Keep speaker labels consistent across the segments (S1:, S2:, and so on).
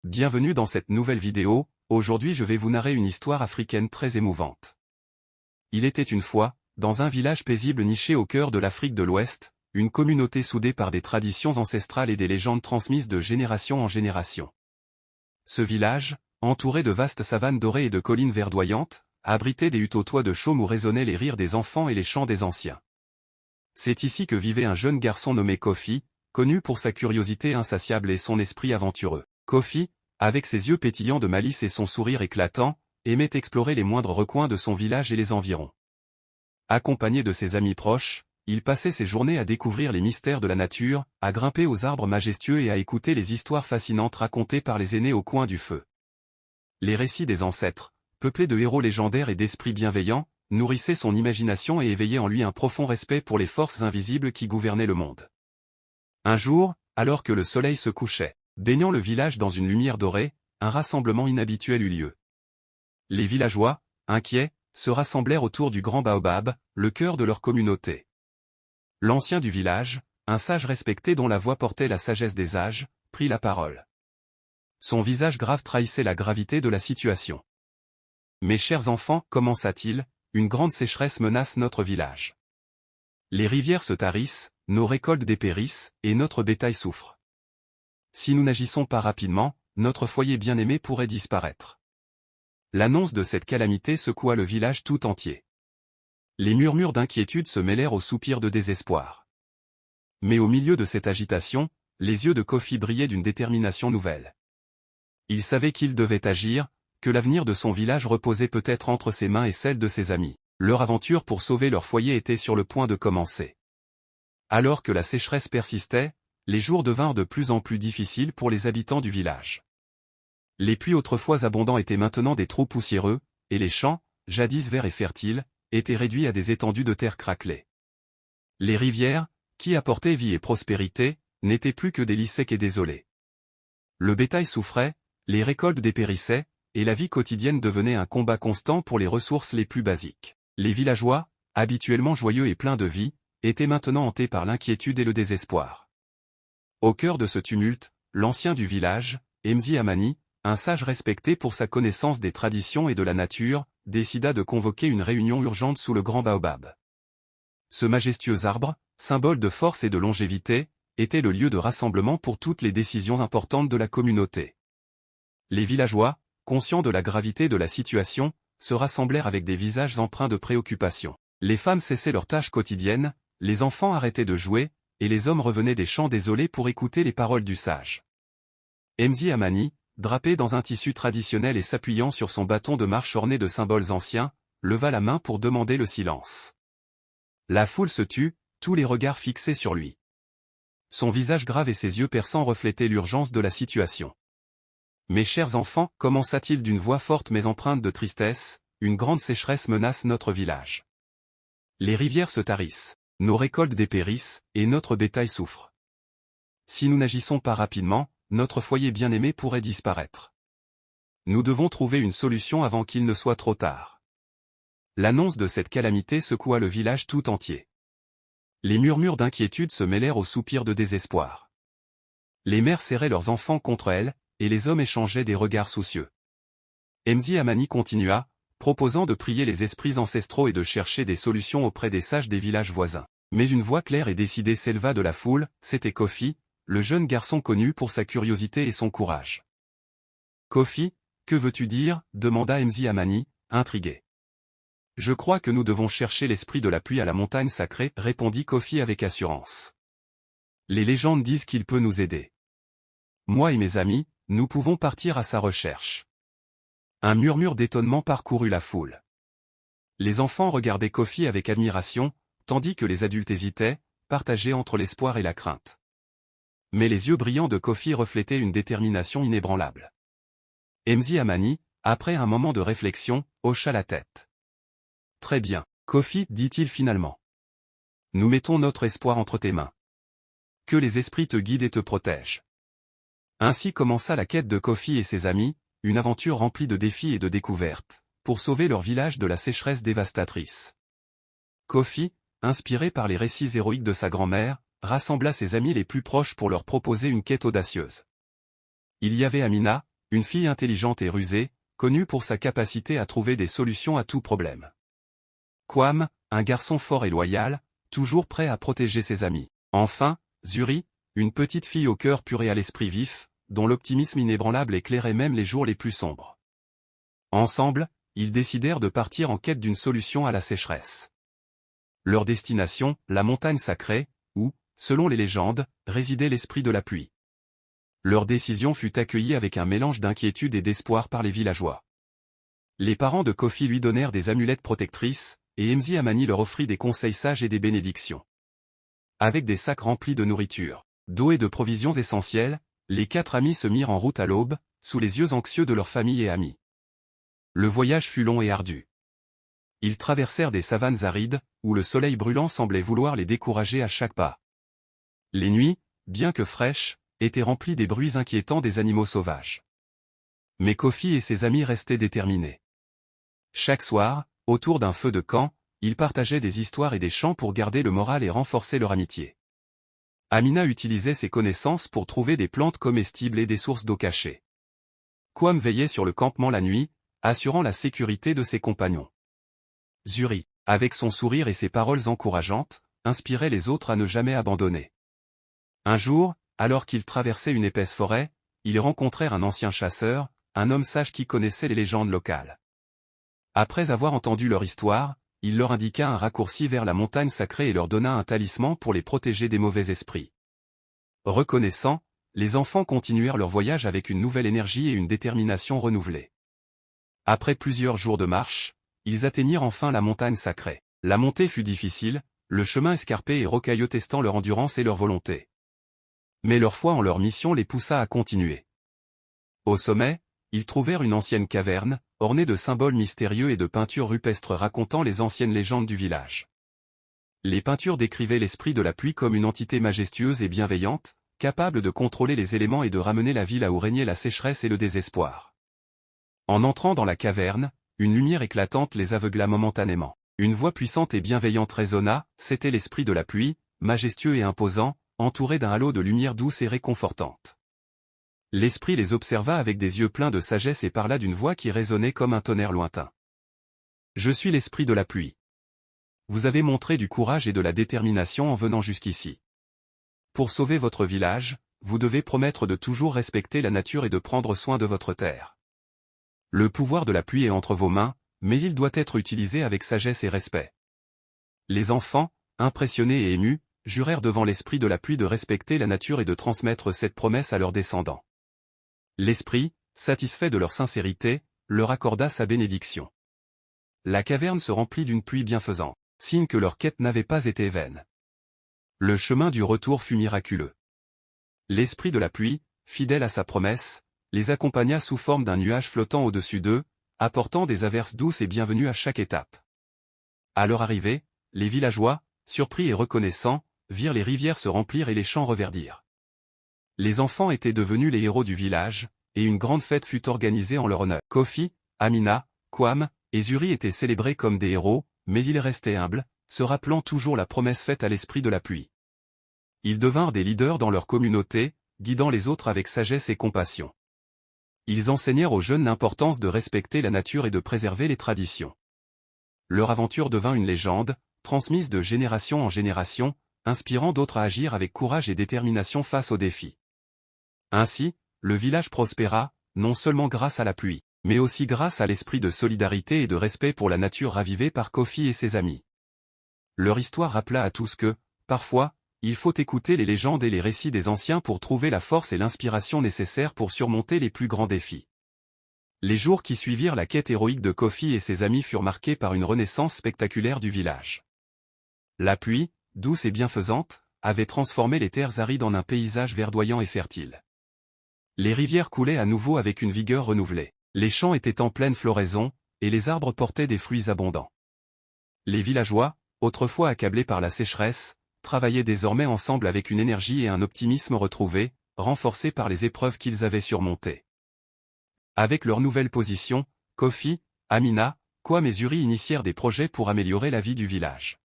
S1: Bienvenue dans cette nouvelle vidéo. Aujourd'hui je vais vous narrer une histoire africaine très émouvante. Il était une fois, dans un village paisible niché au cœur de l'Afrique de l'Ouest, une communauté soudée par des traditions ancestrales et des légendes transmises de génération en génération. Ce village, entouré de vastes savanes dorées et de collines verdoyantes, abritait des huttes aux toits de chaume où résonnaient les rires des enfants et les chants des anciens. C'est ici que vivait un jeune garçon nommé Kofi, connu pour sa curiosité insatiable et son esprit aventureux. Kofi, avec ses yeux pétillants de malice et son sourire éclatant, aimait explorer les moindres recoins de son village et les environs. Accompagné de ses amis proches, il passait ses journées à découvrir les mystères de la nature, à grimper aux arbres majestueux et à écouter les histoires fascinantes racontées par les aînés au coin du feu. Les récits des ancêtres, peuplés de héros légendaires et d'esprits bienveillants, nourrissaient son imagination et éveillaient en lui un profond respect pour les forces invisibles qui gouvernaient le monde. Un jour, alors que le soleil se couchait, baignant le village dans une lumière dorée, un rassemblement inhabituel eut lieu. Les villageois, inquiets, se rassemblèrent autour du grand baobab, le cœur de leur communauté. L'ancien du village, un sage respecté dont la voix portait la sagesse des âges, prit la parole. Son visage grave trahissait la gravité de la situation. « Mes chers enfants, commença-t-il, une grande sécheresse menace notre village. Les rivières se tarissent, nos récoltes dépérissent, et notre bétail souffre. Si nous n'agissons pas rapidement, notre foyer bien-aimé pourrait disparaître. » L'annonce de cette calamité secoua le village tout entier. Les murmures d'inquiétude se mêlèrent aux soupirs de désespoir. Mais au milieu de cette agitation, les yeux de Kofi brillaient d'une détermination nouvelle. Il savait qu'il devait agir, que l'avenir de son village reposait peut-être entre ses mains et celles de ses amis. Leur aventure pour sauver leur foyer était sur le point de commencer. Alors que la sécheresse persistait, les jours devinrent de plus en plus difficiles pour les habitants du village. Les puits autrefois abondants étaient maintenant des trous poussiéreux, et les champs, jadis verts et fertiles, étaient réduits à des étendues de terre craquelée. Les rivières, qui apportaient vie et prospérité, n'étaient plus que des lits secs et désolés. Le bétail souffrait, les récoltes dépérissaient, et la vie quotidienne devenait un combat constant pour les ressources les plus basiques. Les villageois, habituellement joyeux et pleins de vie, étaient maintenant hantés par l'inquiétude et le désespoir. Au cœur de ce tumulte, l'ancien du village, Mzi Amani, un sage respecté pour sa connaissance des traditions et de la nature, décida de convoquer une réunion urgente sous le grand baobab. Ce majestueux arbre, symbole de force et de longévité, était le lieu de rassemblement pour toutes les décisions importantes de la communauté. Les villageois, conscients de la gravité de la situation, se rassemblèrent avec des visages empreints de préoccupation. Les femmes cessaient leurs tâches quotidiennes, les enfants arrêtaient de jouer, et les hommes revenaient des champs désolés pour écouter les paroles du sage. Mzi Amani, drapé dans un tissu traditionnel et s'appuyant sur son bâton de marche orné de symboles anciens, leva la main pour demander le silence. La foule se tut, tous les regards fixés sur lui. Son visage grave et ses yeux perçants reflétaient l'urgence de la situation. « Mes chers enfants, commença-t-il d'une voix forte mais empreinte de tristesse, une grande sécheresse menace notre village. Les rivières se tarissent, nos récoltes dépérissent, et notre bétail souffre. Si nous n'agissons pas rapidement, notre foyer bien-aimé pourrait disparaître. Nous devons trouver une solution avant qu'il ne soit trop tard. » L'annonce de cette calamité secoua le village tout entier. Les murmures d'inquiétude se mêlèrent aux soupirs de désespoir. Les mères serraient leurs enfants contre elles, et les hommes échangeaient des regards soucieux. Mzi Amani continua, proposant de prier les esprits ancestraux et de chercher des solutions auprès des sages des villages voisins. Mais une voix claire et décidée s'éleva de la foule, c'était Kofi, le jeune garçon connu pour sa curiosité et son courage. « Kofi, que veux-tu dire » demanda Mzi Amani, intrigué. « Je crois que nous devons chercher l'esprit de la pluie à la montagne sacrée, » répondit Kofi avec assurance. « Les légendes disent qu'il peut nous aider. Moi et mes amis, nous pouvons partir à sa recherche. » Un murmure d'étonnement parcourut la foule. Les enfants regardaient Kofi avec admiration, tandis que les adultes hésitaient, partagés entre l'espoir et la crainte. Mais les yeux brillants de Kofi reflétaient une détermination inébranlable. Mzi Amani, après un moment de réflexion, hocha la tête. « Très bien, Kofi, dit-il finalement. Nous mettons notre espoir entre tes mains. Que les esprits te guident et te protègent. » Ainsi commença la quête de Kofi et ses amis, une aventure remplie de défis et de découvertes, pour sauver leur village de la sécheresse dévastatrice. Kofi, inspiré par les récits héroïques de sa grand-mère, rassembla ses amis les plus proches pour leur proposer une quête audacieuse. Il y avait Amina, une fille intelligente et rusée, connue pour sa capacité à trouver des solutions à tout problème. Kwam, un garçon fort et loyal, toujours prêt à protéger ses amis. Enfin, Zuri, une petite fille au cœur pur et à l'esprit vif, dont l'optimisme inébranlable éclairait même les jours les plus sombres. Ensemble, ils décidèrent de partir en quête d'une solution à la sécheresse. Leur destination, la montagne sacrée, où, selon les légendes, résidait l'esprit de la pluie. Leur décision fut accueillie avec un mélange d'inquiétude et d'espoir par les villageois. Les parents de Kofi lui donnèrent des amulettes protectrices, et Mzi Amani leur offrit des conseils sages et des bénédictions. Avec des sacs remplis de nourriture, d'eau et de provisions essentielles, les 4 amis se mirent en route à l'aube, sous les yeux anxieux de leurs familles et amis. Le voyage fut long et ardu. Ils traversèrent des savanes arides, où le soleil brûlant semblait vouloir les décourager à chaque pas. Les nuits, bien que fraîches, étaient remplies des bruits inquiétants des animaux sauvages. Mais Kofi et ses amis restaient déterminés. Chaque soir, autour d'un feu de camp, ils partageaient des histoires et des chants pour garder le moral et renforcer leur amitié. Amina utilisait ses connaissances pour trouver des plantes comestibles et des sources d'eau cachées. Kwam veillait sur le campement la nuit, assurant la sécurité de ses compagnons. Zuri, avec son sourire et ses paroles encourageantes, inspirait les autres à ne jamais abandonner. Un jour, alors qu'ils traversaient une épaisse forêt, ils rencontrèrent un ancien chasseur, un homme sage qui connaissait les légendes locales. Après avoir entendu leur histoire, il leur indiqua un raccourci vers la montagne sacrée et leur donna un talisman pour les protéger des mauvais esprits. Reconnaissants, les enfants continuèrent leur voyage avec une nouvelle énergie et une détermination renouvelée. Après plusieurs jours de marche, ils atteignirent enfin la montagne sacrée. La montée fut difficile, le chemin escarpé et rocailleux testant leur endurance et leur volonté. Mais leur foi en leur mission les poussa à continuer. Au sommet, ils trouvèrent une ancienne caverne, ornée de symboles mystérieux et de peintures rupestres racontant les anciennes légendes du village. Les peintures décrivaient l'esprit de la pluie comme une entité majestueuse et bienveillante, capable de contrôler les éléments et de ramener la vie là où régnait la sécheresse et le désespoir. En entrant dans la caverne, une lumière éclatante les aveugla momentanément. Une voix puissante et bienveillante résonna, c'était l'esprit de la pluie, majestueux et imposant, entouré d'un halo de lumière douce et réconfortante. L'esprit les observa avec des yeux pleins de sagesse et parla d'une voix qui résonnait comme un tonnerre lointain. « Je suis l'esprit de la pluie. Vous avez montré du courage et de la détermination en venant jusqu'ici. Pour sauver votre village, vous devez promettre de toujours respecter la nature et de prendre soin de votre terre. Le pouvoir de la pluie est entre vos mains, mais il doit être utilisé avec sagesse et respect. » Les enfants, impressionnés et émus, jurèrent devant l'esprit de la pluie de respecter la nature et de transmettre cette promesse à leurs descendants. L'esprit, satisfait de leur sincérité, leur accorda sa bénédiction. La caverne se remplit d'une pluie bienfaisante, signe que leur quête n'avait pas été vaine. Le chemin du retour fut miraculeux. L'esprit de la pluie, fidèle à sa promesse, les accompagna sous forme d'un nuage flottant au-dessus d'eux, apportant des averses douces et bienvenues à chaque étape. À leur arrivée, les villageois, surpris et reconnaissants, virent les rivières se remplir et les champs reverdir. Les enfants étaient devenus les héros du village, et une grande fête fut organisée en leur honneur. Kofi, Amina, Kwam, et Zuri étaient célébrés comme des héros, mais ils restaient humbles, se rappelant toujours la promesse faite à l'esprit de la pluie. Ils devinrent des leaders dans leur communauté, guidant les autres avec sagesse et compassion. Ils enseignèrent aux jeunes l'importance de respecter la nature et de préserver les traditions. Leur aventure devint une légende, transmise de génération en génération, inspirant d'autres à agir avec courage et détermination face aux défis. Ainsi, le village prospéra, non seulement grâce à la pluie, mais aussi grâce à l'esprit de solidarité et de respect pour la nature ravivé par Kofi et ses amis. Leur histoire rappela à tous que, parfois, il faut écouter les légendes et les récits des anciens pour trouver la force et l'inspiration nécessaires pour surmonter les plus grands défis. Les jours qui suivirent la quête héroïque de Kofi et ses amis furent marqués par une renaissance spectaculaire du village. La pluie, douce et bienfaisante, avait transformé les terres arides en un paysage verdoyant et fertile. Les rivières coulaient à nouveau avec une vigueur renouvelée. Les champs étaient en pleine floraison, et les arbres portaient des fruits abondants. Les villageois, autrefois accablés par la sécheresse, travaillaient désormais ensemble avec une énergie et un optimisme retrouvés, renforcés par les épreuves qu'ils avaient surmontées. Avec leur nouvelle position, Kofi, Amina, Kwam et Zuri initièrent des projets pour améliorer la vie du village.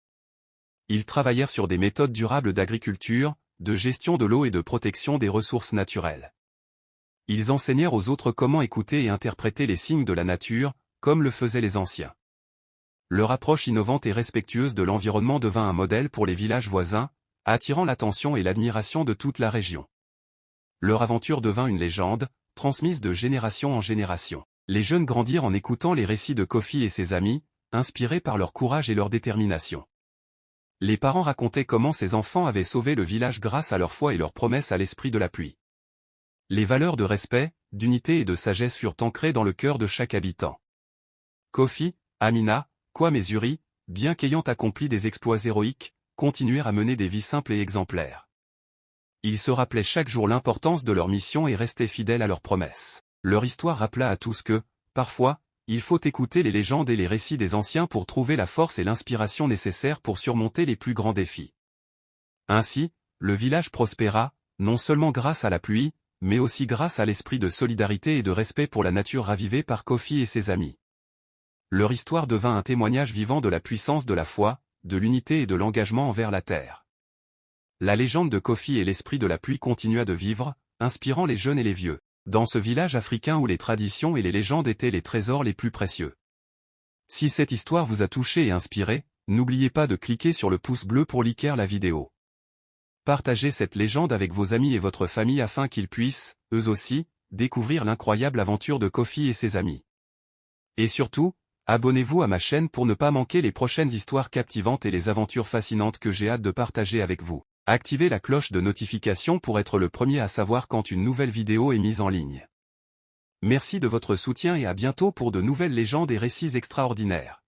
S1: Ils travaillèrent sur des méthodes durables d'agriculture, de gestion de l'eau et de protection des ressources naturelles. Ils enseignèrent aux autres comment écouter et interpréter les signes de la nature, comme le faisaient les anciens. Leur approche innovante et respectueuse de l'environnement devint un modèle pour les villages voisins, attirant l'attention et l'admiration de toute la région. Leur aventure devint une légende, transmise de génération en génération. Les jeunes grandirent en écoutant les récits de Kofi et ses amis, inspirés par leur courage et leur détermination. Les parents racontaient comment ces enfants avaient sauvé le village grâce à leur foi et leur promesse à l'esprit de la pluie. Les valeurs de respect, d'unité et de sagesse furent ancrées dans le cœur de chaque habitant. Kofi, Amina, Kwame et Zuri, bien qu'ayant accompli des exploits héroïques, continuèrent à mener des vies simples et exemplaires. Ils se rappelaient chaque jour l'importance de leur mission et restaient fidèles à leurs promesses. Leur histoire rappela à tous que, parfois, il faut écouter les légendes et les récits des anciens pour trouver la force et l'inspiration nécessaires pour surmonter les plus grands défis. Ainsi, le village prospéra, non seulement grâce à la pluie, mais aussi grâce à l'esprit de solidarité et de respect pour la nature ravivé par Kofi et ses amis. Leur histoire devint un témoignage vivant de la puissance de la foi, de l'unité et de l'engagement envers la terre. La légende de Kofi et l'esprit de la pluie continua de vivre, inspirant les jeunes et les vieux, dans ce village africain où les traditions et les légendes étaient les trésors les plus précieux. Si cette histoire vous a touché et inspiré, n'oubliez pas de cliquer sur le pouce bleu pour liker la vidéo. Partagez cette légende avec vos amis et votre famille afin qu'ils puissent, eux aussi, découvrir l'incroyable aventure de Kofi et ses amis. Et surtout, abonnez-vous à ma chaîne pour ne pas manquer les prochaines histoires captivantes et les aventures fascinantes que j'ai hâte de partager avec vous. Activez la cloche de notification pour être le premier à savoir quand une nouvelle vidéo est mise en ligne. Merci de votre soutien et à bientôt pour de nouvelles légendes et récits extraordinaires.